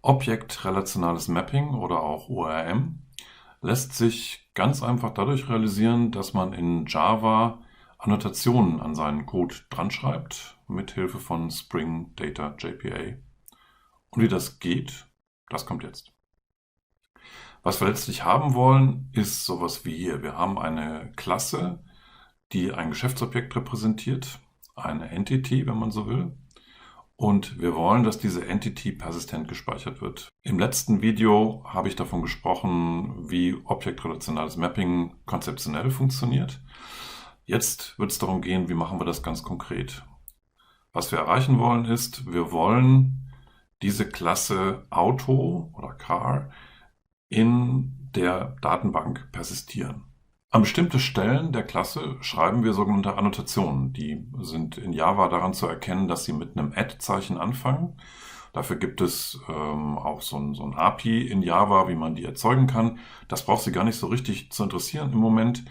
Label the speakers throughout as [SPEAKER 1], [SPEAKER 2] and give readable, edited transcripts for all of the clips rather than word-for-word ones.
[SPEAKER 1] Objektrelationales Mapping oder auch ORM lässt sich ganz einfach dadurch realisieren, dass man in Java Annotationen an seinen Code dran schreibt, mit Hilfe von Spring Data JPA. Und wie das geht, das kommt jetzt. Was wir letztlich haben wollen, ist sowas wie hier. Wir haben eine Klasse, die ein Geschäftsobjekt repräsentiert, eine Entity, wenn man so will. Und wir wollen, dass diese Entity persistent gespeichert wird. Im letzten Video habe ich davon gesprochen, wie objektrelationales Mapping konzeptionell funktioniert. Jetzt wird es darum gehen, wie machen wir das ganz konkret. Was wir erreichen wollen ist, wir wollen diese Klasse Auto oder Car in der Datenbank persistieren. An bestimmte Stellen der Klasse schreiben wir sogenannte Annotationen. Die sind in Java daran zu erkennen, dass sie mit einem Add-Zeichen anfangen. Dafür gibt es auch so ein API in Java, wie man die erzeugen kann. Das braucht Sie gar nicht so richtig zu interessieren im Moment.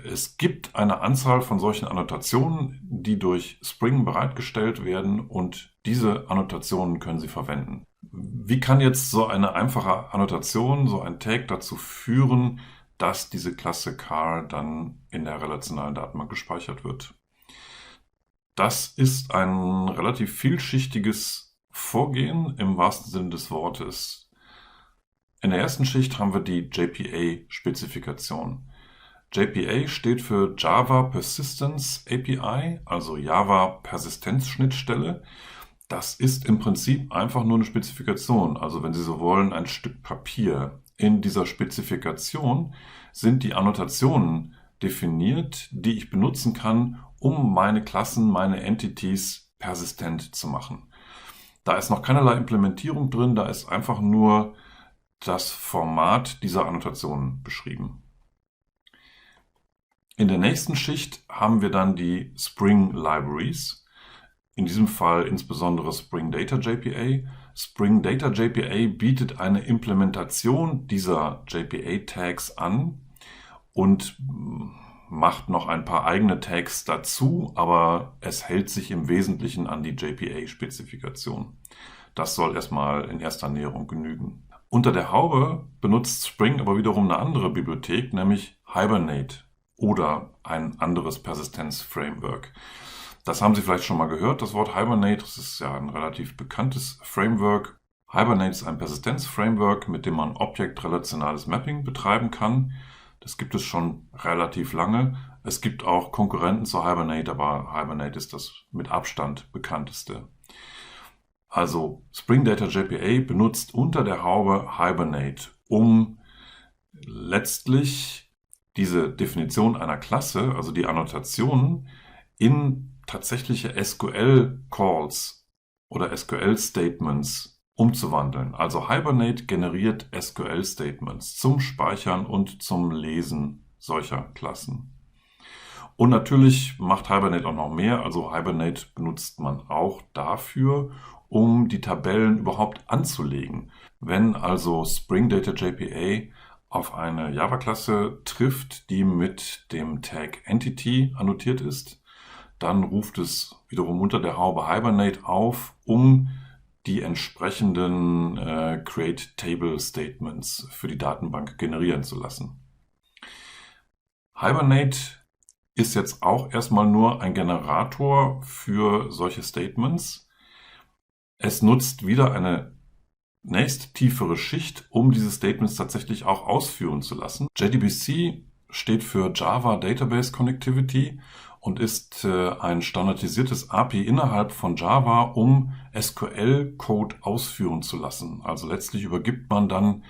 [SPEAKER 1] Es gibt eine Anzahl von solchen Annotationen, die durch Spring bereitgestellt werden, und diese Annotationen können Sie verwenden. Wie kann jetzt so eine einfache Annotation, so ein Tag dazu führen, dass diese Klasse Car dann in der relationalen Datenbank gespeichert wird? Das ist ein relativ vielschichtiges Vorgehen im wahrsten Sinne des Wortes. In der ersten Schicht haben wir die JPA-Spezifikation. JPA steht für Java Persistence API, also Java Persistenzschnittstelle. Das ist im Prinzip einfach nur eine Spezifikation, also wenn Sie so wollen, ein Stück Papier. In dieser Spezifikation sind die Annotationen definiert, die ich benutzen kann, um meine Klassen, meine Entities persistent zu machen. Da ist noch keinerlei Implementierung drin, da ist einfach nur das Format dieser Annotationen beschrieben. In der nächsten Schicht haben wir dann die Spring Libraries. In diesem Fall insbesondere Spring Data JPA. Spring Data JPA bietet eine Implementation dieser JPA-Tags an und macht noch ein paar eigene Tags dazu, aber es hält sich im Wesentlichen an die JPA-Spezifikation. Das soll erstmal in erster Näherung genügen. Unter der Haube benutzt Spring aber wiederum eine andere Bibliothek, nämlich Hibernate oder ein anderes Persistenz-Framework. Das haben Sie vielleicht schon mal gehört, das Wort Hibernate. Das ist ja ein relativ bekanntes Framework. Hibernate ist ein Persistenz-Framework, mit dem man objektrelationales Mapping betreiben kann. Das gibt es schon relativ lange. Es gibt auch Konkurrenten zu Hibernate, aber Hibernate ist das mit Abstand bekannteste. Also Spring Data JPA benutzt unter der Haube Hibernate, um letztlich diese Definition einer Klasse, also die Annotationen, in tatsächliche SQL-Calls oder SQL-Statements umzuwandeln. Also Hibernate generiert SQL-Statements zum Speichern und zum Lesen solcher Klassen. Und natürlich macht Hibernate auch noch mehr. Also Hibernate benutzt man auch dafür, um die Tabellen überhaupt anzulegen. Wenn also Spring Data JPA auf eine Java-Klasse trifft, die mit dem Tag Entity annotiert ist, dann ruft es wiederum unter der Haube Hibernate auf, um die entsprechenden Create Table Statements für die Datenbank generieren zu lassen. Hibernate ist jetzt auch erstmal nur ein Generator für solche Statements. Es nutzt wieder eine nächst tiefere Schicht, um diese Statements tatsächlich auch ausführen zu lassen. JDBC steht für Java Database Connectivity und ist ein standardisiertes API innerhalb von Java, um SQL-Code ausführen zu lassen. Also letztlich übergibt man dann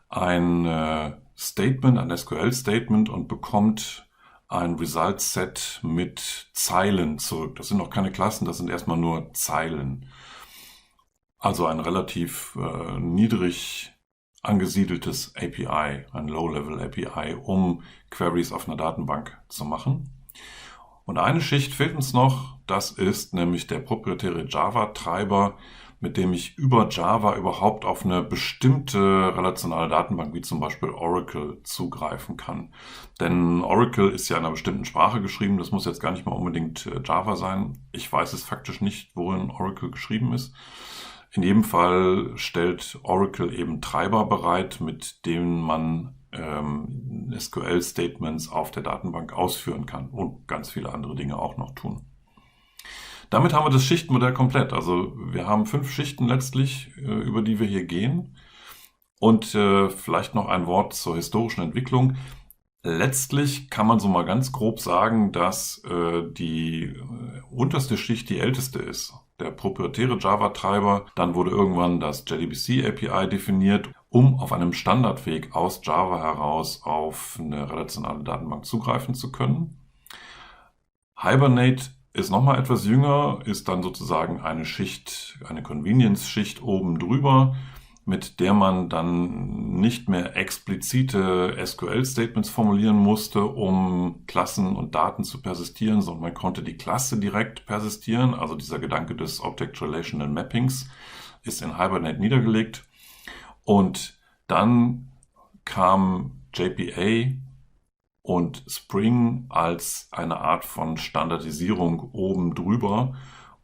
[SPEAKER 1] ein Statement, ein SQL-Statement, und bekommt ein Result-Set mit Zeilen zurück. Das sind noch keine Klassen, das sind erstmal nur Zeilen. Also ein relativ niedrig angesiedeltes API, ein Low-Level API, um Queries auf einer Datenbank zu machen. Und eine Schicht fehlt uns noch, das ist nämlich der proprietäre Java-Treiber, mit dem ich über Java überhaupt auf eine bestimmte relationale Datenbank, wie zum Beispiel Oracle, zugreifen kann. Denn Oracle ist ja in einer bestimmten Sprache geschrieben, das muss jetzt gar nicht mal unbedingt Java sein. Ich weiß es faktisch nicht, worin Oracle geschrieben ist. In jedem Fall stellt Oracle eben Treiber bereit, mit denen man SQL-Statements auf der Datenbank ausführen kann und ganz viele andere Dinge auch noch tun. Damit haben wir das Schichtenmodell komplett. Also wir haben 5 Schichten letztlich, über die wir hier gehen. Und vielleicht noch ein Wort zur historischen Entwicklung. Letztlich kann man so mal ganz grob sagen, dass die unterste Schicht die älteste ist. Der proprietäre Java-Treiber, dann wurde irgendwann das JDBC API definiert, um auf einem Standardweg aus Java heraus auf eine relationale Datenbank zugreifen zu können. Hibernate ist nochmal etwas jünger, ist dann sozusagen eine Schicht, eine Convenience-Schicht oben drüber, mit der man dann nicht mehr explizite SQL-Statements formulieren musste, um Klassen und Daten zu persistieren, sondern man konnte die Klasse direkt persistieren. Also dieser Gedanke des Object Relational Mappings ist in Hibernate niedergelegt. Und dann kam JPA und Spring als eine Art von Standardisierung oben drüber,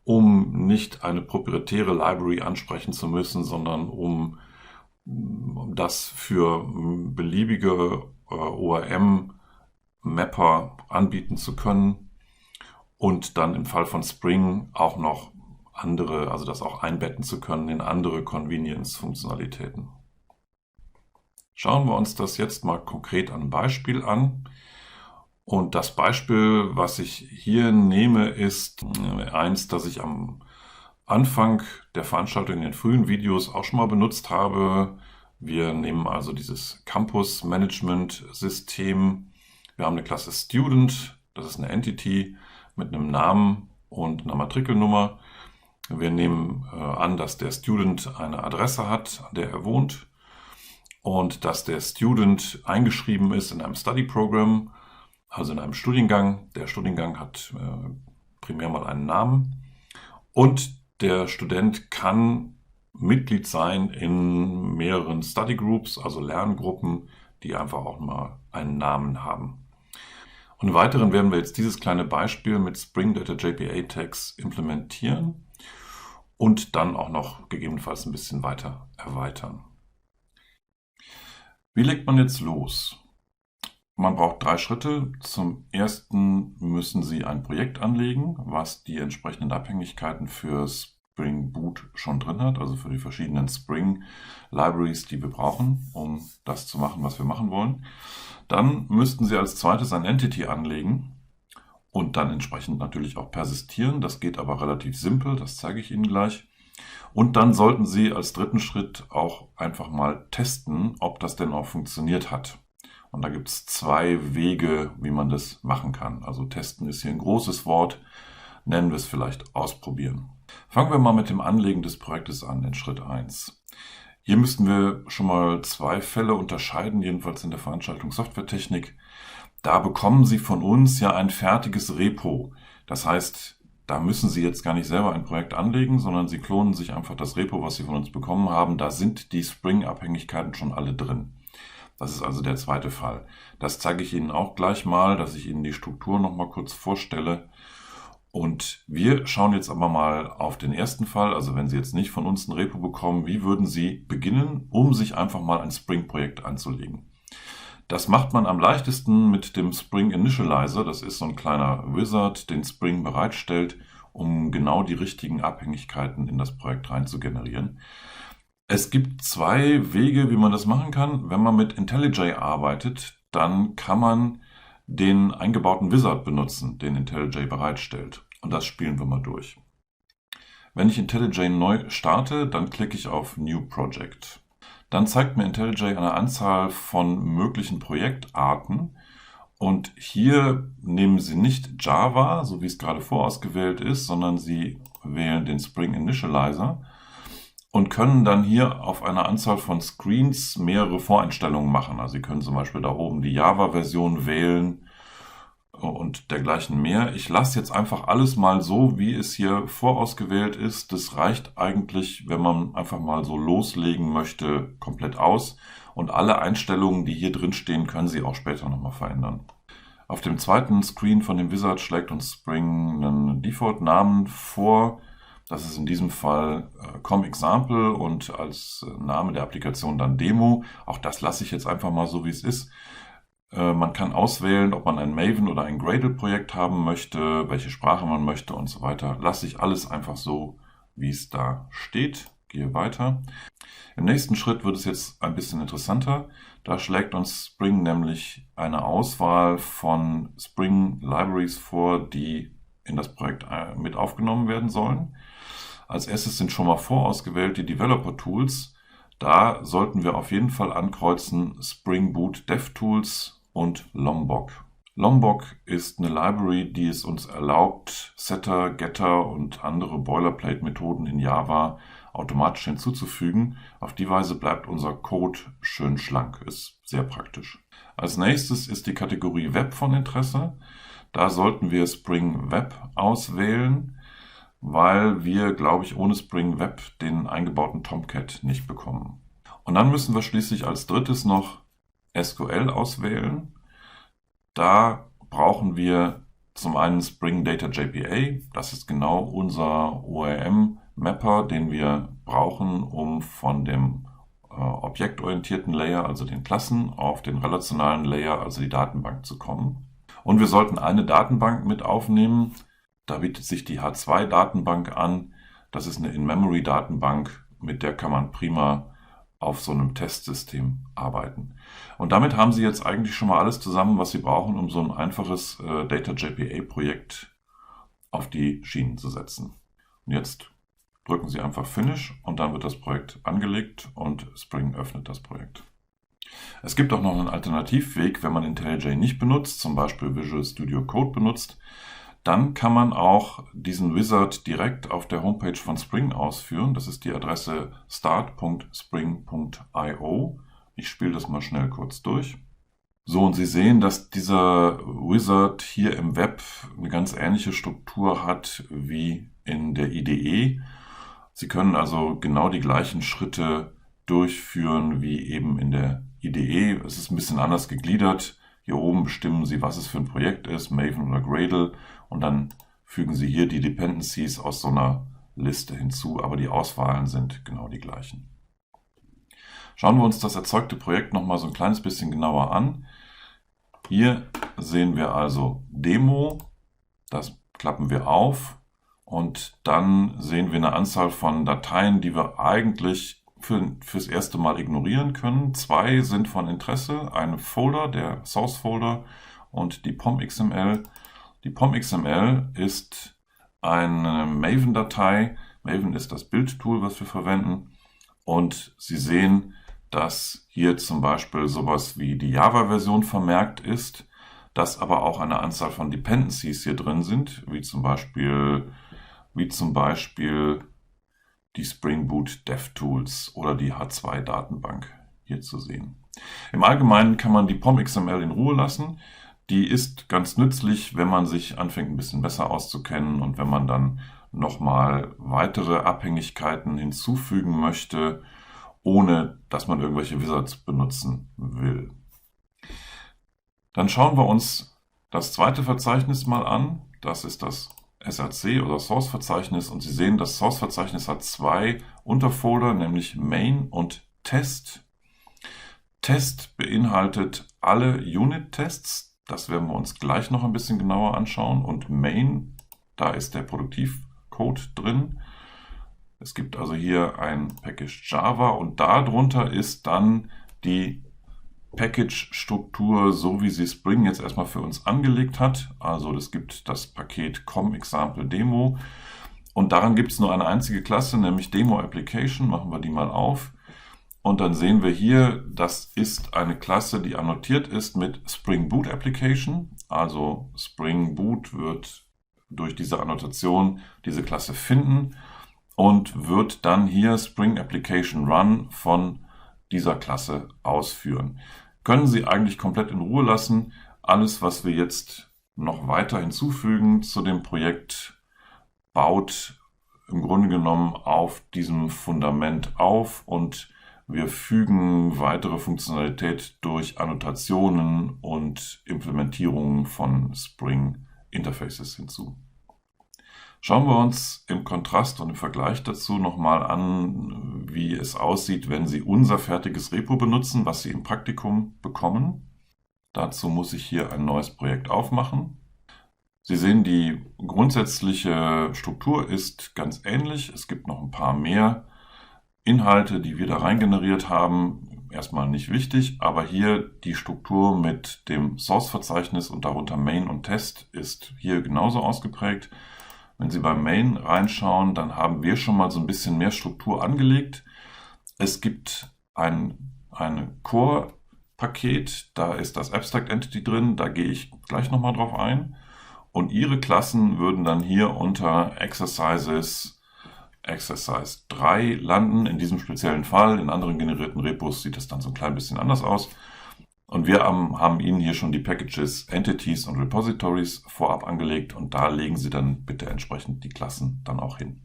[SPEAKER 1] um nicht eine proprietäre Library ansprechen zu müssen, sondern um das für beliebige ORM-Mapper anbieten zu können und dann im Fall von Spring auch noch andere, also das auch einbetten zu können in andere Convenience-Funktionalitäten. Schauen wir uns das jetzt mal konkret an einem Beispiel an. Und das Beispiel, was ich hier nehme, ist eins, das ich am Anfang der Veranstaltung in den frühen Videos auch schon mal benutzt habe. Wir nehmen also dieses Campus Management System. Wir haben eine Klasse Student, das ist eine Entity mit einem Namen und einer Matrikelnummer. Wir nehmen an, dass der Student eine Adresse hat, an der er wohnt, und dass der Student eingeschrieben ist in einem Study Program, also in einem Studiengang. Der Studiengang hat primär mal einen Namen und der Student kann Mitglied sein in mehreren Study Groups, also Lerngruppen, die einfach auch mal einen Namen haben. Und im Weiteren werden wir jetzt dieses kleine Beispiel mit Spring Data JPA Tags implementieren und dann auch noch gegebenenfalls ein bisschen weiter erweitern. Wie legt man jetzt los? Man braucht 3 Schritte. Zum ersten müssen Sie ein Projekt anlegen, was die entsprechenden Abhängigkeiten für Spring Boot schon drin hat, also für die verschiedenen Spring Libraries, die wir brauchen, um das zu machen, was wir machen wollen. Dann müssten Sie als zweites ein Entity anlegen und dann entsprechend natürlich auch persistieren. Das geht aber relativ simpel, das zeige ich Ihnen gleich. Und dann sollten Sie als dritten Schritt auch einfach mal testen, ob das denn auch funktioniert hat. Und da gibt es 2 Wege, wie man das machen kann. Also testen ist hier ein großes Wort, nennen wir es vielleicht ausprobieren. Fangen wir mal mit dem Anlegen des Projektes an, in Schritt 1. Hier müssten wir schon mal 2 Fälle unterscheiden, jedenfalls in der Veranstaltung Softwaretechnik. Da bekommen Sie von uns ja ein fertiges Repo. Das heißt, da müssen Sie jetzt gar nicht selber ein Projekt anlegen, sondern Sie klonen sich einfach das Repo, was Sie von uns bekommen haben. Da sind die Spring-Abhängigkeiten schon alle drin. Das ist also der zweite Fall. Das zeige ich Ihnen auch gleich mal, dass ich Ihnen die Struktur noch mal kurz vorstelle. Und wir schauen jetzt aber mal auf den ersten Fall. Also wenn Sie jetzt nicht von uns ein Repo bekommen, wie würden Sie beginnen, um sich einfach mal ein Spring-Projekt anzulegen? Das macht man am leichtesten mit dem Spring Initializer. Das ist so ein kleiner Wizard, den Spring bereitstellt, um genau die richtigen Abhängigkeiten in das Projekt rein zu generieren. Es gibt 2 Wege, wie man das machen kann. Wenn man mit IntelliJ arbeitet, dann kann man den eingebauten Wizard benutzen, den IntelliJ bereitstellt. Und das spielen wir mal durch. Wenn ich IntelliJ neu starte, dann klicke ich auf New Project. Dann zeigt mir IntelliJ eine Anzahl von möglichen Projektarten. Und hier nehmen Sie nicht Java, so wie es gerade vorausgewählt ist, sondern Sie wählen den Spring Initializer und können dann hier auf einer Anzahl von Screens mehrere Voreinstellungen machen. Also Sie können zum Beispiel da oben die Java-Version wählen und dergleichen mehr. Ich lasse jetzt einfach alles mal so, wie es hier vorausgewählt ist. Das reicht eigentlich, wenn man einfach mal so loslegen möchte, komplett aus. Und alle Einstellungen, die hier drin stehen, können Sie auch später nochmal verändern. Auf dem zweiten Screen von dem Wizard schlägt uns Spring einen Default-Namen vor. Das ist in diesem Fall ComExample und als Name der Applikation dann Demo. Auch das lasse ich jetzt einfach mal so, wie es ist. Man kann auswählen, ob man ein Maven oder ein Gradle-Projekt haben möchte, welche Sprache man möchte und so weiter. Lasse ich alles einfach so, wie es da steht. Gehe weiter. Im nächsten Schritt wird es jetzt ein bisschen interessanter. Da schlägt uns Spring nämlich eine Auswahl von Spring Libraries vor, die in das Projekt mit aufgenommen werden sollen. Als erstes sind schon mal vorausgewählt die Developer Tools. Da sollten wir auf jeden Fall ankreuzen Spring Boot DevTools und Lombok. Lombok ist eine Library, die es uns erlaubt, Setter, Getter und andere Boilerplate-Methoden in Java automatisch hinzuzufügen. Auf die Weise bleibt unser Code schön schlank, ist sehr praktisch. Als nächstes ist die Kategorie Web von Interesse. Da sollten wir Spring Web auswählen, weil wir, glaube ich, ohne Spring Web den eingebauten Tomcat nicht bekommen. Und dann müssen wir schließlich als drittes noch SQL auswählen. Da brauchen wir zum einen Spring Data JPA. Das ist genau unser ORM-Mapper, den wir brauchen, um von dem objektorientierten Layer, also den Klassen, auf den relationalen Layer, also die Datenbank, zu kommen. Und wir sollten eine Datenbank mit aufnehmen. Da bietet sich die H2-Datenbank an. Das ist eine In-Memory-Datenbank, mit der kann man prima auf so einem Testsystem arbeiten. Und damit haben Sie jetzt eigentlich schon mal alles zusammen, was Sie brauchen, um so ein einfaches Data JPA-Projekt auf die Schienen zu setzen. Und jetzt drücken Sie einfach Finish und dann wird das Projekt angelegt und Spring öffnet das Projekt. Es gibt auch noch einen Alternativweg, wenn man IntelliJ nicht benutzt, zum Beispiel Visual Studio Code benutzt. Dann kann man auch diesen Wizard direkt auf der Homepage von Spring ausführen. Das ist die Adresse start.spring.io. Ich spiele das mal schnell kurz durch. So, und Sie sehen, dass dieser Wizard hier im Web eine ganz ähnliche Struktur hat wie in der IDE. Sie können also genau die gleichen Schritte durchführen wie eben in der IDE. Es ist ein bisschen anders gegliedert. Hier oben bestimmen Sie, was es für ein Projekt ist, Maven oder Gradle, und dann fügen Sie hier die Dependencies aus so einer Liste hinzu, aber die Auswahlen sind genau die gleichen. Schauen wir uns das erzeugte Projekt nochmal so ein kleines bisschen genauer an. Hier sehen wir also Demo, das klappen wir auf und dann sehen wir eine Anzahl von Dateien, die wir eigentlich fürs erste Mal ignorieren können. 2 sind von Interesse, ein Folder, der Source Folder, und die POM.xml. Die POM.xml ist eine Maven-Datei. Maven ist das Bildtool, was wir verwenden. Und Sie sehen, dass hier zum Beispiel sowas wie die Java-Version vermerkt ist, dass aber auch eine Anzahl von Dependencies hier drin sind, wie zum Beispiel die Spring Boot DevTools oder die H2-Datenbank hier zu sehen. Im Allgemeinen kann man die POM.xml in Ruhe lassen. Die ist ganz nützlich, wenn man sich anfängt, ein bisschen besser auszukennen und wenn man dann nochmal weitere Abhängigkeiten hinzufügen möchte, ohne dass man irgendwelche Wizards benutzen will. Dann schauen wir uns das zweite Verzeichnis mal an. Das ist das SRC oder Source-Verzeichnis, und Sie sehen, das Source-Verzeichnis hat 2 Unterfolder, nämlich Main und Test. Test beinhaltet alle Unit-Tests, das werden wir uns gleich noch ein bisschen genauer anschauen, und Main, da ist der Produktivcode drin. Es gibt also hier ein Package Java und darunter ist dann die Package-Struktur, so wie sie Spring jetzt erstmal für uns angelegt hat. Also es gibt das Paket ComExample Demo und daran gibt es nur eine einzige Klasse, nämlich Demo Application. Machen wir die mal auf und dann sehen wir hier, das ist eine Klasse, die annotiert ist mit Spring Boot Application. Also Spring Boot wird durch diese Annotation diese Klasse finden und wird dann hier Spring Application Run von dieser Klasse ausführen. Können Sie eigentlich komplett in Ruhe lassen. Alles, was wir jetzt noch weiter hinzufügen zu dem Projekt, baut im Grunde genommen auf diesem Fundament auf und wir fügen weitere Funktionalität durch Annotationen und Implementierungen von Spring Interfaces hinzu. Schauen wir uns im Kontrast und im Vergleich dazu nochmal an, wie es aussieht, wenn Sie unser fertiges Repo benutzen, was Sie im Praktikum bekommen. Dazu muss ich hier ein neues Projekt aufmachen. Sie sehen, die grundsätzliche Struktur ist ganz ähnlich. Es gibt noch ein paar mehr Inhalte, die wir da rein generiert haben. Erstmal nicht wichtig, aber hier die Struktur mit dem Source-Verzeichnis und darunter Main und Test ist hier genauso ausgeprägt. Wenn Sie beim Main reinschauen, dann haben wir schon mal so ein bisschen mehr Struktur angelegt. Es gibt ein Core-Paket, da ist das Abstract Entity drin, da gehe ich gleich nochmal drauf ein. Und Ihre Klassen würden dann hier unter Exercises Exercise 3 landen, in diesem speziellen Fall. In anderen generierten Repos sieht das dann so ein klein bisschen anders aus. Und wir haben Ihnen hier schon die Packages Entities und Repositories vorab angelegt und da legen Sie dann bitte entsprechend die Klassen dann auch hin.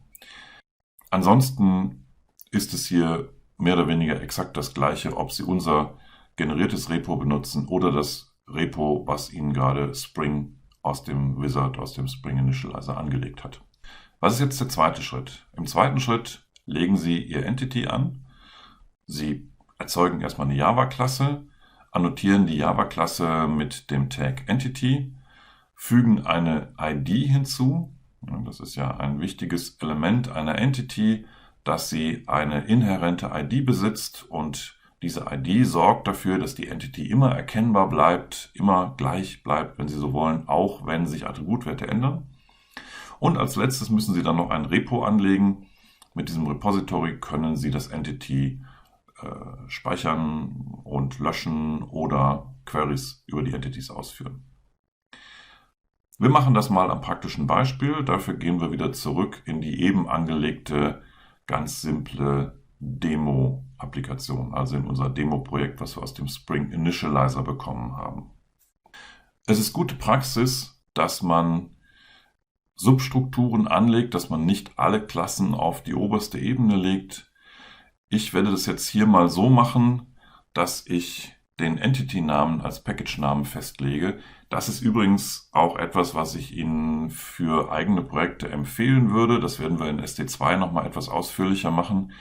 [SPEAKER 1] Ansonsten ist es hier mehr oder weniger exakt das gleiche, ob Sie unser generiertes Repo benutzen oder das Repo, was Ihnen gerade Spring aus dem Wizard, aus dem Spring Initializer angelegt hat. Was ist jetzt der zweite Schritt? Im zweiten Schritt legen Sie Ihr Entity an. Sie erzeugen erstmal eine Java-Klasse, annotieren die Java-Klasse mit dem Tag Entity, fügen eine ID hinzu. Das ist ja ein wichtiges Element einer Entity, dass sie eine inhärente ID besitzt und diese ID sorgt dafür, dass die Entity immer erkennbar bleibt, immer gleich bleibt, wenn Sie so wollen, auch wenn sich Attributwerte ändern. Und als letztes müssen Sie dann noch ein Repo anlegen. Mit diesem Repository können Sie das Entity speichern und löschen oder Queries über die Entities ausführen. Wir machen das mal am praktischen Beispiel. Dafür gehen wir wieder zurück in die eben angelegte, ganz simple Demo-Applikation, also in unser Demo-Projekt, was wir aus dem Spring Initializer bekommen haben. Es ist gute Praxis, dass man Substrukturen anlegt, dass man nicht alle Klassen auf die oberste Ebene legt. Ich werde das jetzt hier mal so machen, dass ich den Entity-Namen als Package-Namen festlege. Das ist übrigens auch etwas, was ich Ihnen für eigene Projekte empfehlen würde. Das werden wir in SD2 nochmal etwas ausführlicher machen,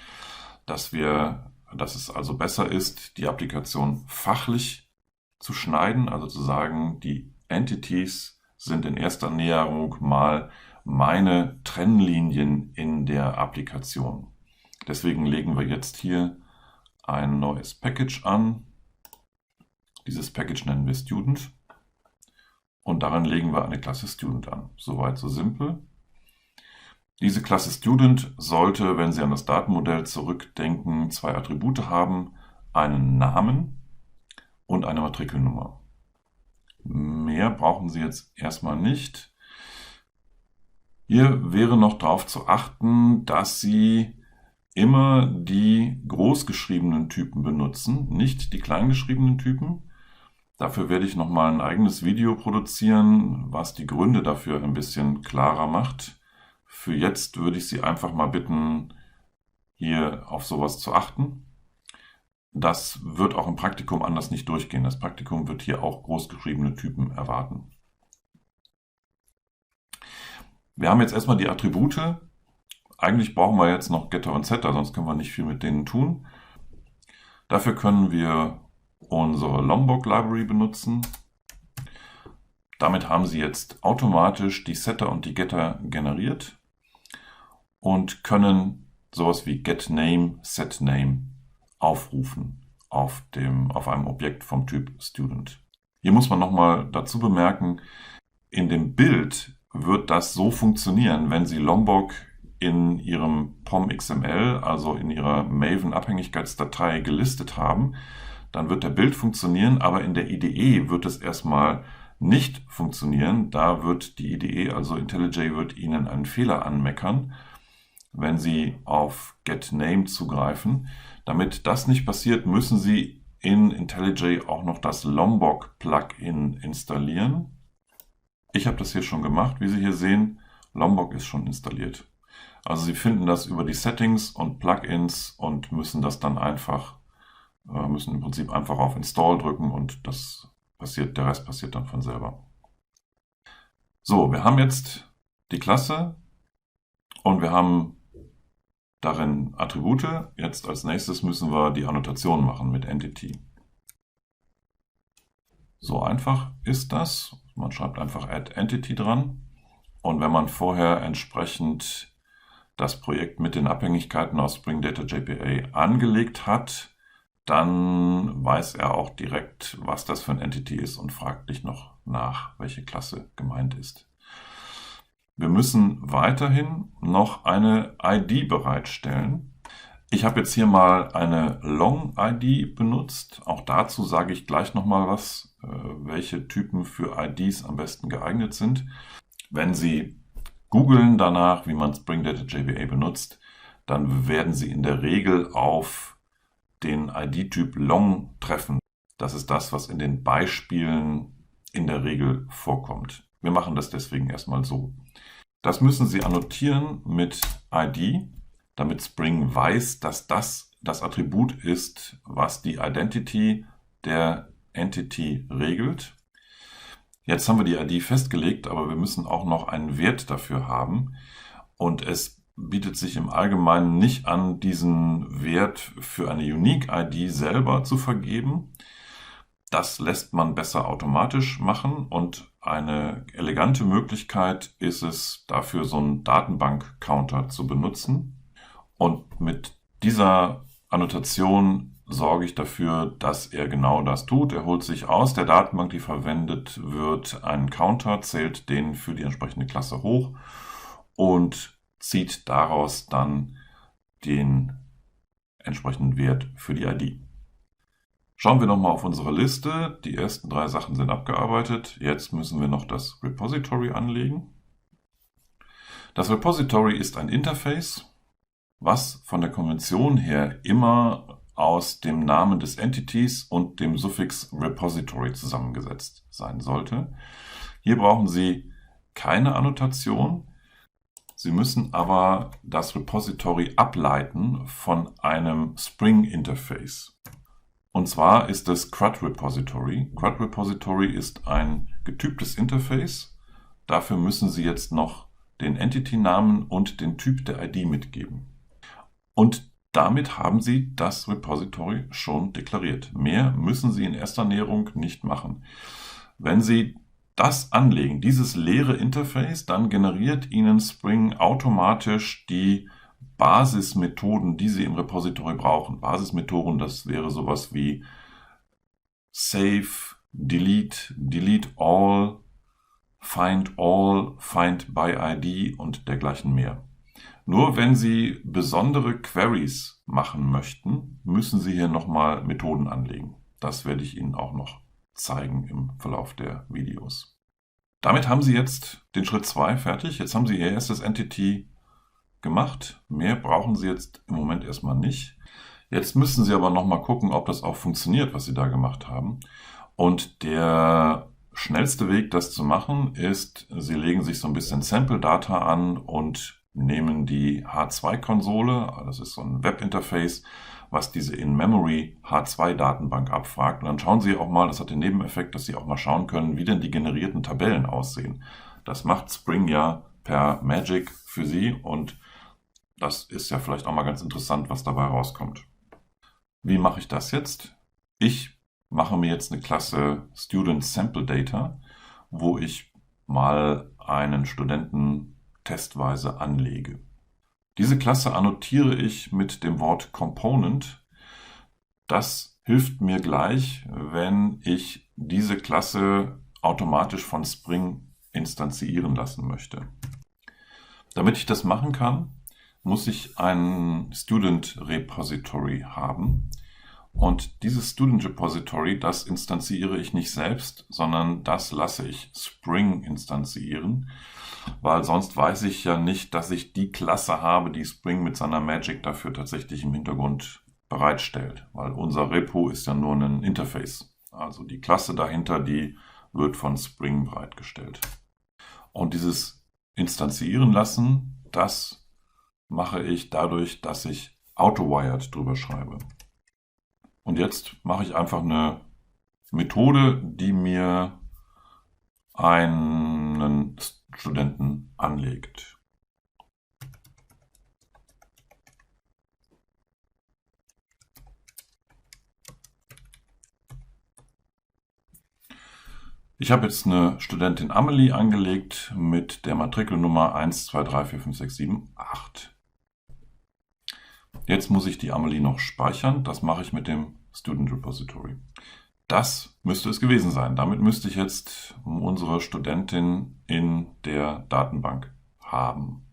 [SPEAKER 1] dass es also besser ist, die Applikation fachlich zu schneiden, also zu sagen, die Entities sind in erster Näherung mal meine Trennlinien in der Applikation. Deswegen legen wir jetzt hier ein neues Package an. Dieses Package nennen wir Student. Und darin legen wir eine Klasse Student an. Soweit so simpel. Diese Klasse Student sollte, wenn Sie an das Datenmodell zurückdenken, zwei Attribute haben. Einen Namen und eine Matrikelnummer. Mehr brauchen Sie jetzt erstmal nicht. Hier wäre noch darauf zu achten, dass Sie immer die großgeschriebenen Typen benutzen, nicht die kleingeschriebenen Typen. Dafür werde ich nochmal ein eigenes Video produzieren, was die Gründe dafür ein bisschen klarer macht. Für jetzt würde ich Sie einfach mal bitten, hier auf sowas zu achten. Das wird auch im Praktikum anders nicht durchgehen. Das Praktikum wird hier auch großgeschriebene Typen erwarten. Wir haben jetzt erstmal die Attribute. Eigentlich brauchen wir jetzt noch Getter und Setter, sonst können wir nicht viel mit denen tun. Dafür können wir unsere Lombok Library benutzen. Damit haben Sie jetzt automatisch die Setter und die Getter generiert und können sowas wie getName, setName aufrufen auf einem Objekt vom Typ Student. Hier muss man nochmal dazu bemerken, in dem Bild wird das so funktionieren, wenn Sie Lombok in Ihrem POM.xml, also in Ihrer Maven-Abhängigkeitsdatei gelistet haben, dann wird der Bild funktionieren, aber in der IDE wird es erstmal nicht funktionieren. Da wird die IDE, also IntelliJ, wird Ihnen einen Fehler anmeckern, wenn Sie auf getName zugreifen. Damit das nicht passiert, müssen Sie in IntelliJ auch noch das Lombok-Plugin installieren. Ich habe das hier schon gemacht. Wie Sie hier sehen, Lombok ist schon installiert. Also Sie finden das über die Settings und Plugins und müssen das dann müssen im Prinzip einfach auf Install drücken und der Rest passiert dann von selber. So, wir haben jetzt die Klasse, Und wir haben darin Attribute. Jetzt als nächstes müssen wir die Annotation machen mit Entity. So einfach ist das. Man schreibt einfach add Entity dran. Und wenn man vorher entsprechend das Projekt mit den Abhängigkeiten aus Spring Data JPA angelegt hat, dann weiß er auch direkt, was das für ein Entity ist und fragt nicht noch nach, welche Klasse gemeint ist. Wir müssen weiterhin noch eine ID bereitstellen. Ich habe jetzt hier mal eine Long-ID benutzt. Auch dazu sage ich gleich nochmal was, welche Typen für IDs am besten geeignet sind. Wenn Sie googeln danach, wie man Spring Data JPA benutzt, dann werden Sie in der Regel auf den ID-Typ Long treffen. Das ist das, was in den Beispielen in der Regel vorkommt. Wir machen das deswegen erstmal so. Das müssen Sie annotieren mit ID, damit Spring weiß, dass das das Attribut ist, was die Identity der Entity regelt. Jetzt haben wir die ID festgelegt, aber wir müssen auch noch einen Wert dafür haben. Und es bietet sich im Allgemeinen nicht an, diesen Wert für eine Unique-ID selber zu vergeben. Das lässt man besser automatisch machen und eine elegante Möglichkeit ist es, dafür so einen Datenbank-Counter zu benutzen. Und mit dieser Annotation sorge ich dafür, dass er genau das tut. Er holt sich aus der Datenbank, die verwendet wird, einen Counter, zählt den für die entsprechende Klasse hoch und zieht daraus dann den entsprechenden Wert für die ID. Schauen wir nochmal auf unsere Liste. Die ersten 3 Sachen sind abgearbeitet. Jetzt müssen wir noch das Repository anlegen. Das Repository ist ein Interface, was von der Konvention her immer aus dem Namen des Entities und dem Suffix Repository zusammengesetzt sein sollte. Hier brauchen Sie keine Annotation. Sie müssen aber das Repository ableiten von einem Spring-Interface. Und zwar ist es CRUD Repository. CRUD Repository ist ein getyptes Interface. Dafür müssen Sie jetzt noch den Entity-Namen und den Typ der ID mitgeben. Und damit haben Sie das Repository schon deklariert. Mehr müssen Sie in erster Näherung nicht machen. Wenn Sie das anlegen, dieses leere Interface, dann generiert Ihnen Spring automatisch die Basismethoden, die Sie im Repository brauchen. Basismethoden, das wäre sowas wie Save, Delete, Delete All, Find by ID und dergleichen mehr. Nur wenn Sie besondere Queries machen möchten, müssen Sie hier nochmal Methoden anlegen. Das werde ich Ihnen auch noch zeigen im Verlauf der Videos. Damit haben Sie jetzt den Schritt 2 fertig. Jetzt haben Sie Ihr erstes Entity gemacht. Mehr brauchen Sie jetzt im Moment erstmal nicht. Jetzt müssen Sie aber nochmal gucken, ob das auch funktioniert, was Sie da gemacht haben. Und der schnellste Weg, das zu machen, ist, Sie legen sich so ein bisschen Sample Data an und nehmen die H2-Konsole, das ist so ein Webinterface, was diese In-Memory H2-Datenbank abfragt. Und dann schauen Sie auch mal, das hat den Nebeneffekt, dass Sie auch mal schauen können, wie denn die generierten Tabellen aussehen. Das macht Spring ja per Magic für Sie und das ist ja vielleicht auch mal ganz interessant, was dabei rauskommt. Wie mache ich das jetzt? Ich mache mir jetzt eine Klasse Student Sample Data, wo ich mal einen Studenten testweise anlege. Diese Klasse annotiere ich mit dem Wort Component. Das hilft mir gleich, wenn ich diese Klasse automatisch von Spring instanzieren lassen möchte. Damit ich das machen kann, muss ich ein Student Repository haben. Und dieses Student Repository, das instanziere ich nicht selbst, sondern das lasse ich Spring instanzieren, weil sonst weiß ich ja nicht, dass ich die Klasse habe, die Spring mit seiner Magic dafür tatsächlich im Hintergrund bereitstellt, weil unser Repo ist ja nur ein Interface. Also die Klasse dahinter, die wird von Spring bereitgestellt. Und dieses Instanzieren lassen, das mache ich dadurch, dass ich AutoWired drüber schreibe. Und jetzt mache ich einfach eine Methode, die mir einen Studenten anlegt. Ich habe jetzt eine Studentin Amelie angelegt mit der Matrikelnummer 1234567 Jetzt muss ich die Amelie noch speichern. Das mache ich mit dem Student Repository. Das müsste es gewesen sein. Damit müsste ich jetzt unsere Studentin in der Datenbank haben.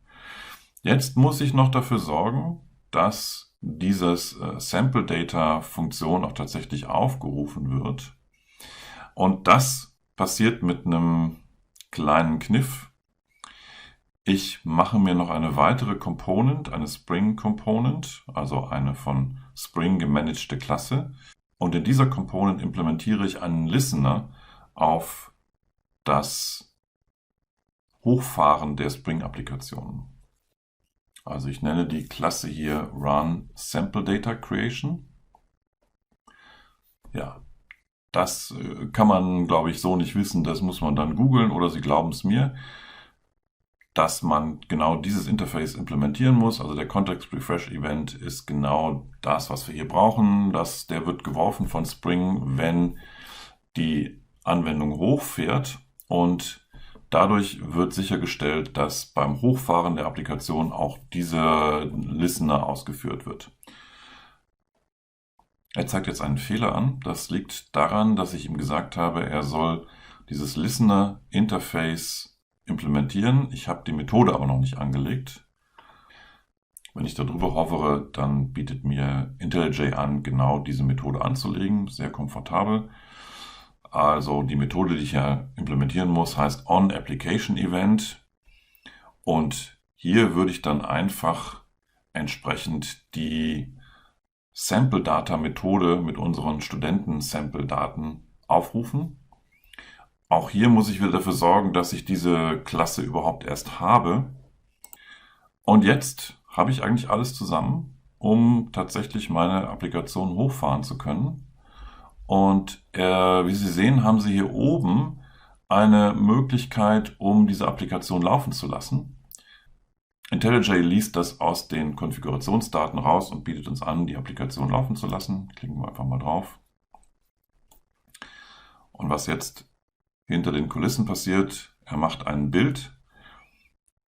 [SPEAKER 1] Jetzt muss ich noch dafür sorgen, dass dieses Sample Data Funktion auch tatsächlich aufgerufen wird. Und das passiert mit einem kleinen Kniff. Ich mache mir noch eine weitere Component, eine Spring Component, also eine von Spring gemanagte Klasse. Und in dieser Component implementiere ich einen Listener auf das Hochfahren der Spring-Applikationen. Also ich nenne die Klasse hier Run Sample Data Creation. Ja, das kann man, glaube ich, so nicht wissen. Das muss man dann googeln oder Sie glauben es mir, dass man genau dieses Interface implementieren muss. Also der Context Refresh Event ist genau das, was wir hier brauchen. Der wird geworfen von Spring, wenn die Anwendung hochfährt, und dadurch wird sichergestellt, dass beim Hochfahren der Applikation auch dieser Listener ausgeführt wird. Er zeigt jetzt einen Fehler an. Das liegt daran, dass ich ihm gesagt habe, er soll dieses Listener-Interface implementieren. Ich habe die Methode aber noch nicht angelegt. Wenn ich darüber hovere, dann bietet mir IntelliJ an, genau diese Methode anzulegen. Sehr komfortabel. Also die Methode, die ich ja implementieren muss, heißt onApplicationEvent. Und hier würde ich dann einfach entsprechend die Sample-Data-Methode mit unseren Studenten-Sample-Daten aufrufen. Auch hier muss ich wieder dafür sorgen, dass ich diese Klasse überhaupt erst habe. Und jetzt habe ich eigentlich alles zusammen, um tatsächlich meine Applikation hochfahren zu können. Und wie Sie sehen, haben Sie hier oben eine Möglichkeit, um diese Applikation laufen zu lassen. IntelliJ liest das aus den Konfigurationsdaten raus und bietet uns an, die Applikation laufen zu lassen. Klicken wir einfach mal drauf. Und was jetzt hinter den Kulissen passiert, er macht ein Bild.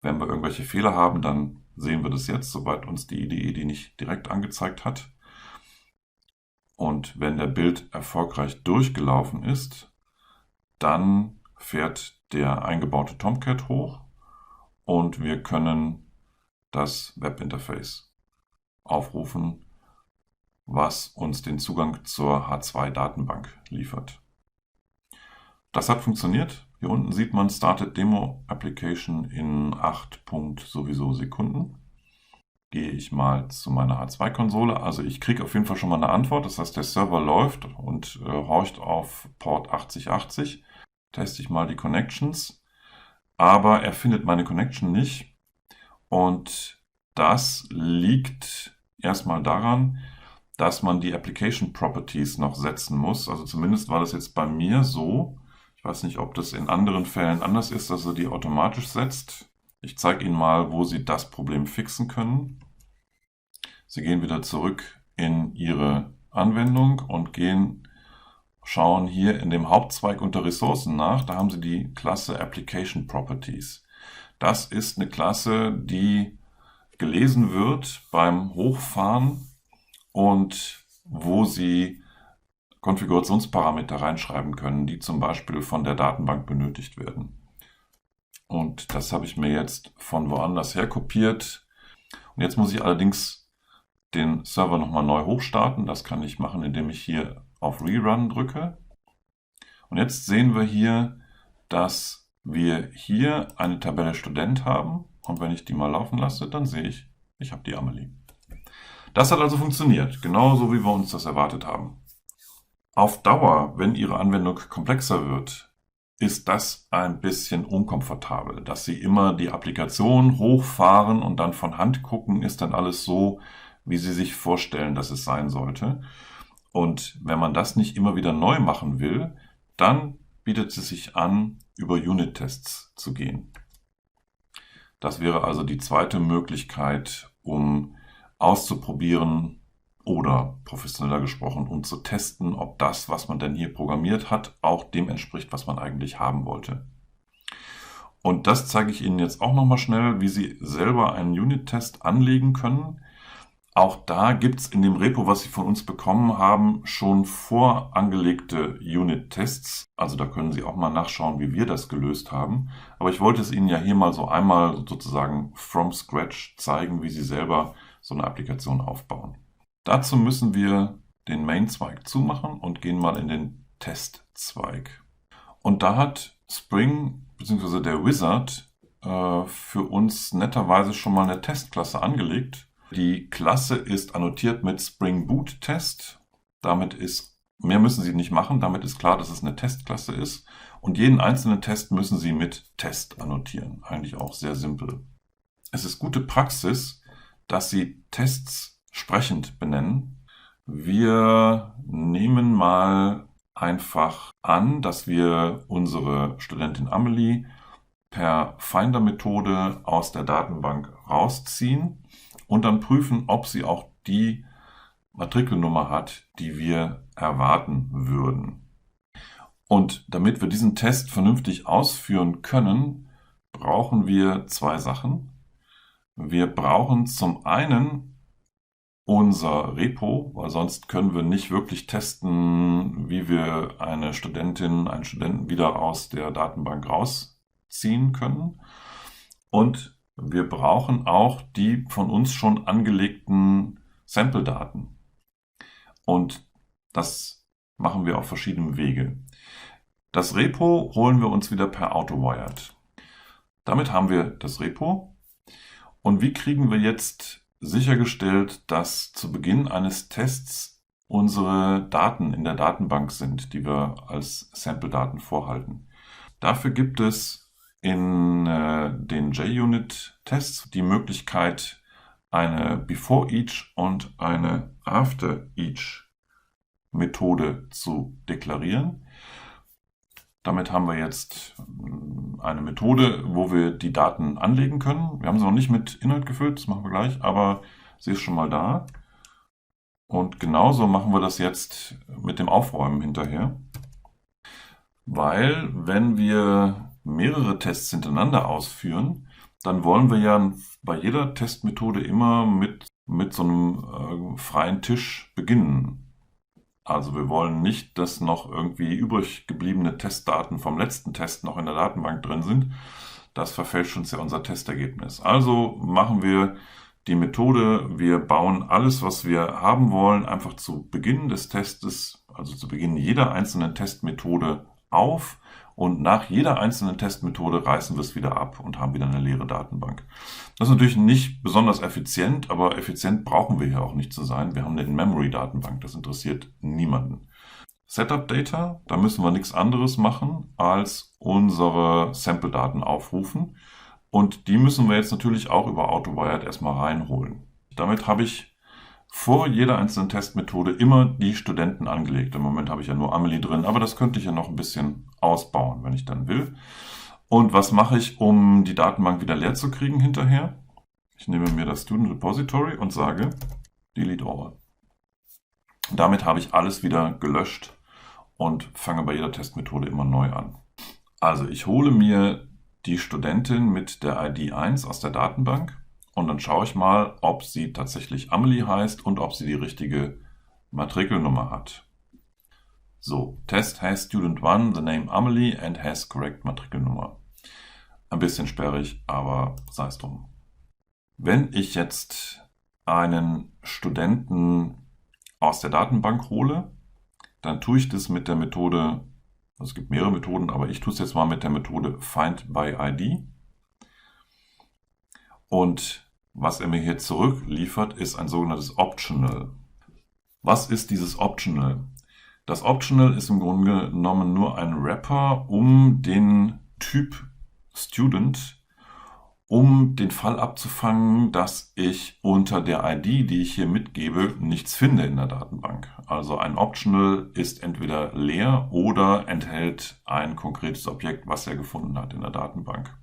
[SPEAKER 1] Wenn wir irgendwelche Fehler haben, dann sehen wir das jetzt, soweit uns die IDE die nicht direkt angezeigt hat. Und wenn der Bild erfolgreich durchgelaufen ist, dann fährt der eingebaute Tomcat hoch und wir können das Webinterface aufrufen, was uns den Zugang zur H2-Datenbank liefert. Das hat funktioniert. Hier unten sieht man Started Demo Application in 8 sowieso Sekunden. Gehe ich mal zu meiner H2-Konsole. Also ich kriege auf jeden Fall schon mal eine Antwort. Das heißt, der Server läuft und horcht auf Port 8080. Teste ich mal die Connections. Aber er findet meine Connection nicht. Und das liegt erstmal daran, dass man die Application Properties noch setzen muss. Also zumindest war das jetzt bei mir so. Ich weiß nicht, ob das in anderen Fällen anders ist, dass er die automatisch setzt. Ich zeige Ihnen mal, wo Sie das Problem fixen können. Sie gehen wieder zurück in Ihre Anwendung und schauen hier in dem Hauptzweig unter Ressourcen nach. Da haben Sie die Klasse Application Properties. Das ist eine Klasse, die gelesen wird beim Hochfahren und wo Sie Konfigurationsparameter reinschreiben können, die zum Beispiel von der Datenbank benötigt werden. Und das habe ich mir jetzt von woanders her kopiert. Und jetzt muss ich allerdings den Server nochmal neu hochstarten. Das kann ich machen, indem ich hier auf Rerun drücke. Und jetzt sehen wir hier, dass wir hier eine Tabelle Student haben. Und wenn ich die mal laufen lasse, dann sehe ich, ich habe die Amelie. Das hat also funktioniert, genauso wie wir uns das erwartet haben. Auf Dauer, wenn Ihre Anwendung komplexer wird, ist das ein bisschen unkomfortabel. Dass Sie immer die Applikation hochfahren und dann von Hand gucken, ist dann alles so, wie Sie sich vorstellen, dass es sein sollte. Und wenn man das nicht immer wieder neu machen will, dann bietet es sich an, über Unit-Tests zu gehen. Das wäre also die zweite Möglichkeit, um auszuprobieren, Oder professioneller gesprochen, um zu testen, ob das, was man denn hier programmiert hat, auch dem entspricht, was man eigentlich haben wollte. Und das zeige ich Ihnen jetzt auch nochmal schnell, wie Sie selber einen Unit-Test anlegen können. Auch da gibt es in dem Repo, was Sie von uns bekommen haben, schon vorangelegte Unit-Tests. Also da können Sie auch mal nachschauen, wie wir das gelöst haben. Aber ich wollte es Ihnen ja hier mal so einmal sozusagen from scratch zeigen, wie Sie selber so eine Applikation aufbauen. Dazu müssen wir den Main-Zweig zumachen und gehen mal in den Test-Zweig. Und da hat Spring bzw. der Wizard für uns netterweise schon mal eine Testklasse angelegt. Die Klasse ist annotiert mit Spring Boot Test. Mehr müssen Sie nicht machen, damit ist klar, dass es eine Testklasse ist. Und jeden einzelnen Test müssen Sie mit Test annotieren. Eigentlich auch sehr simpel. Es ist gute Praxis, dass Sie Tests sprechend benennen. Wir nehmen mal einfach an, dass wir unsere Studentin Amelie per Finder-Methode aus der Datenbank rausziehen und dann prüfen, ob sie auch die Matrikelnummer hat, die wir erwarten würden. Und damit wir diesen Test vernünftig ausführen können, brauchen wir zwei Sachen. Wir brauchen zum einen unser Repo, weil sonst können wir nicht wirklich testen, wie wir eine Studentin, einen Studenten wieder aus der Datenbank rausziehen können. Und wir brauchen auch die von uns schon angelegten Sample-Daten. Und das machen wir auf verschiedene Wege. Das Repo holen wir uns wieder per AutoWired. Damit haben wir das Repo. Und wie kriegen wir jetzt sichergestellt, dass zu Beginn eines Tests unsere Daten in der Datenbank sind, die wir als Sample-Daten vorhalten? Dafür gibt es in den JUnit-Tests die Möglichkeit, eine Before-Each und eine After-Each-Methode zu deklarieren. Damit haben wir jetzt eine Methode, wo wir die Daten anlegen können. Wir haben sie noch nicht mit Inhalt gefüllt, das machen wir gleich, aber sie ist schon mal da. Und genauso machen wir das jetzt mit dem Aufräumen hinterher. Weil wenn wir mehrere Tests hintereinander ausführen, dann wollen wir ja bei jeder Testmethode immer mit so einem freien Tisch beginnen. Also wir wollen nicht, dass noch irgendwie übrig gebliebene Testdaten vom letzten Test noch in der Datenbank drin sind. Das verfälscht uns ja unser Testergebnis. Also machen wir die Methode, wir bauen alles, was wir haben wollen, einfach zu Beginn des Testes, also zu Beginn jeder einzelnen Testmethode auf. Und nach jeder einzelnen Testmethode reißen wir es wieder ab und haben wieder eine leere Datenbank. Das ist natürlich nicht besonders effizient, aber effizient brauchen wir hier auch nicht zu sein. Wir haben eine In-Memory-Datenbank, das interessiert niemanden. Setup-Data, da müssen wir nichts anderes machen, als unsere Sample-Daten aufrufen. Und die müssen wir jetzt natürlich auch über AutoWired erstmal reinholen. Damit habe ich vor jeder einzelnen Testmethode immer die Studenten angelegt. Im Moment habe ich ja nur Amelie drin, aber das könnte ich ja noch ein bisschen ausbauen, wenn ich dann will. Und was mache ich, um die Datenbank wieder leer zu kriegen hinterher? Ich nehme mir das Student Repository und sage Delete All. Damit habe ich alles wieder gelöscht und fange bei jeder Testmethode immer neu an. Also ich hole mir die Studentin mit der ID 1 aus der Datenbank. Und dann schaue ich mal, ob sie tatsächlich Amelie heißt und ob sie die richtige Matrikelnummer hat. So, Test has student 1 the name Amelie and has correct Matrikelnummer. Ein bisschen sperrig, aber sei es drum. Wenn ich jetzt einen Studenten aus der Datenbank hole, dann tue ich das mit der Methode, also es gibt mehrere Methoden, aber ich tue es jetzt mal mit der Methode Find by ID. Und was er mir hier zurückliefert, ist ein sogenanntes Optional. Was ist dieses Optional? Das Optional ist im Grunde genommen nur ein Wrapper um den Typ Student, um den Fall abzufangen, dass ich unter der ID, die ich hier mitgebe, nichts finde in der Datenbank. Also ein Optional ist entweder leer oder enthält ein konkretes Objekt, was er gefunden hat in der Datenbank.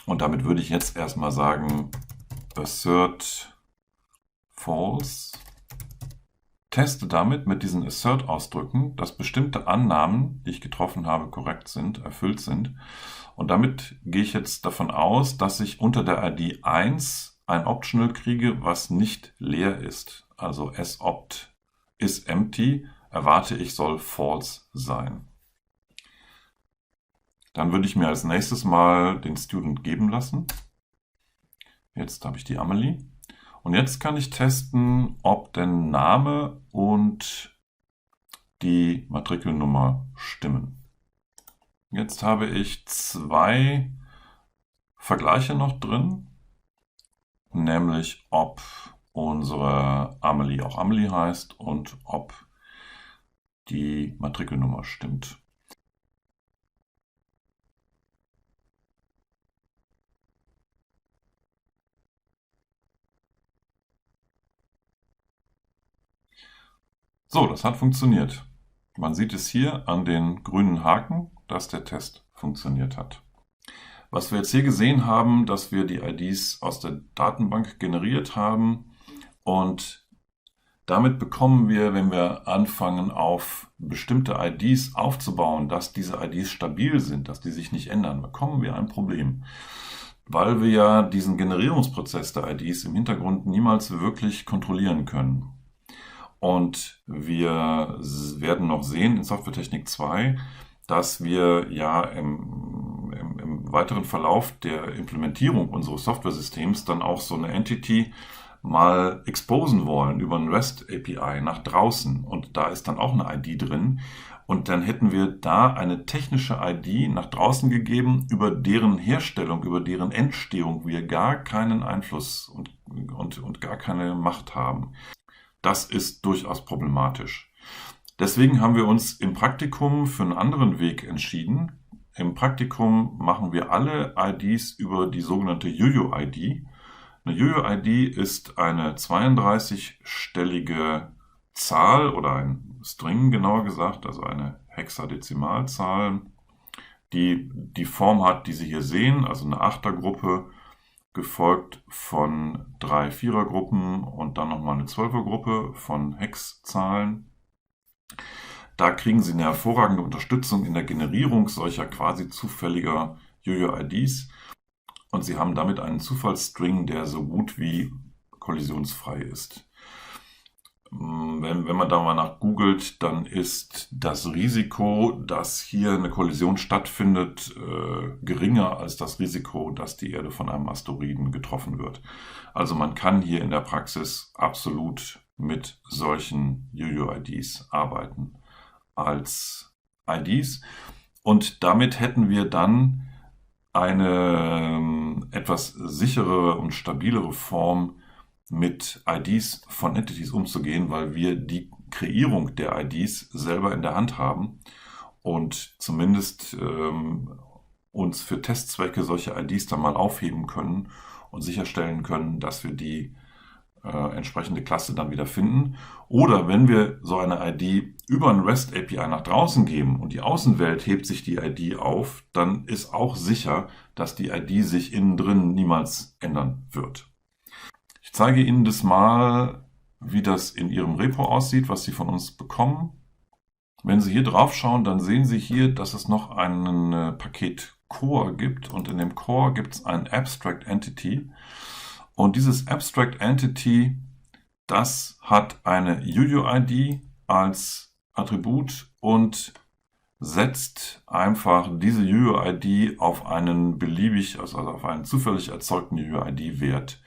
[SPEAKER 1] Und damit würde ich jetzt erstmal sagen, assert false. Teste damit mit diesen Assert-Ausdrücken, dass bestimmte Annahmen, die ich getroffen habe, korrekt sind, erfüllt sind. Und damit gehe ich jetzt davon aus, dass ich unter der ID 1 ein Optional kriege, was nicht leer ist. Also sopt is empty erwarte ich soll false sein. Dann würde ich mir als nächstes mal den Student geben lassen. Jetzt habe ich die Amelie. Und jetzt kann ich testen, ob denn Name und die Matrikelnummer stimmen. Jetzt habe ich zwei Vergleiche noch drin, nämlich ob unsere Amelie auch Amelie heißt und ob die Matrikelnummer stimmt. So, das hat funktioniert. Man sieht es hier an den grünen Haken, dass der Test funktioniert hat. Was wir jetzt hier gesehen haben, dass wir die IDs aus der Datenbank generiert haben und damit bekommen wir, wenn wir anfangen, auf bestimmte IDs aufzubauen, dass diese IDs stabil sind, dass die sich nicht ändern, bekommen wir ein Problem. Weil wir ja diesen Generierungsprozess der IDs im Hintergrund niemals wirklich kontrollieren können. Und wir werden noch sehen in Softwaretechnik 2, dass wir ja im weiteren Verlauf der Implementierung unseres Softwaresystems dann auch so eine Entity mal exposen wollen über ein REST API nach draußen. Und da ist dann auch eine ID drin. Und dann hätten wir da eine technische ID nach draußen gegeben, über deren Herstellung, über deren Entstehung wir gar keinen Einfluss und gar keine Macht haben. Das ist durchaus problematisch. Deswegen haben wir uns im Praktikum für einen anderen Weg entschieden. Im Praktikum machen wir alle IDs über die sogenannte UUID. Eine UUID ist eine 32-stellige Zahl oder ein String genauer gesagt, also eine Hexadezimalzahl, die die Form hat, die Sie hier sehen, also eine Achtergruppe, gefolgt von 3 Vierergruppen und dann nochmal eine 12er-Gruppe von Hexzahlen. Da kriegen Sie eine hervorragende Unterstützung in der Generierung solcher quasi zufälliger UUIDs und Sie haben damit einen Zufallsstring, der so gut wie kollisionsfrei ist. Wenn man da mal nach googelt, dann ist das Risiko, dass hier eine Kollision stattfindet, geringer als das Risiko, dass die Erde von einem Asteroiden getroffen wird. Also man kann hier in der Praxis absolut mit solchen UUIDs arbeiten als IDs. Und damit hätten wir dann eine etwas sichere und stabilere Form, mit IDs von Entities umzugehen, weil wir die Kreierung der IDs selber in der Hand haben und zumindest uns für Testzwecke solche IDs dann mal aufheben können und sicherstellen können, dass wir die entsprechende Klasse dann wieder finden. Oder wenn wir so eine ID über ein REST API nach draußen geben und die Außenwelt hebt sich die ID auf, dann ist auch sicher, dass die ID sich innen drin niemals ändern wird. Ich zeige Ihnen das mal, wie das in Ihrem Repo aussieht, was Sie von uns bekommen. Wenn Sie hier drauf schauen, dann sehen Sie hier, dass es noch ein Paket Core gibt und in dem Core gibt es ein Abstract Entity. Und dieses Abstract Entity, das hat eine UUID als Attribut und setzt einfach diese UUID auf einen beliebig, also auf einen zufällig erzeugten UUID-Wert.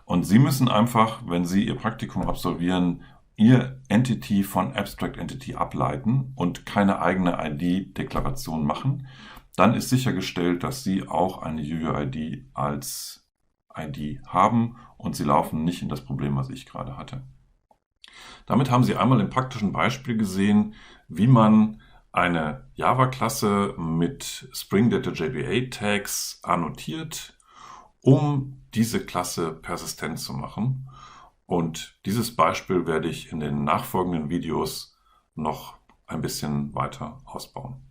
[SPEAKER 1] Und Sie müssen einfach, wenn Sie Ihr Praktikum absolvieren, Ihr Entity von Abstract Entity ableiten und keine eigene ID-Deklaration machen. Dann ist sichergestellt, dass Sie auch eine UUID als ID haben und Sie laufen nicht in das Problem, was ich gerade hatte. Damit haben Sie einmal im praktischen Beispiel gesehen, wie man eine Java-Klasse mit Spring Data JVA Tags annotiert, um diese Klasse persistent zu machen. Und dieses Beispiel werde ich in den nachfolgenden Videos noch ein bisschen weiter ausbauen.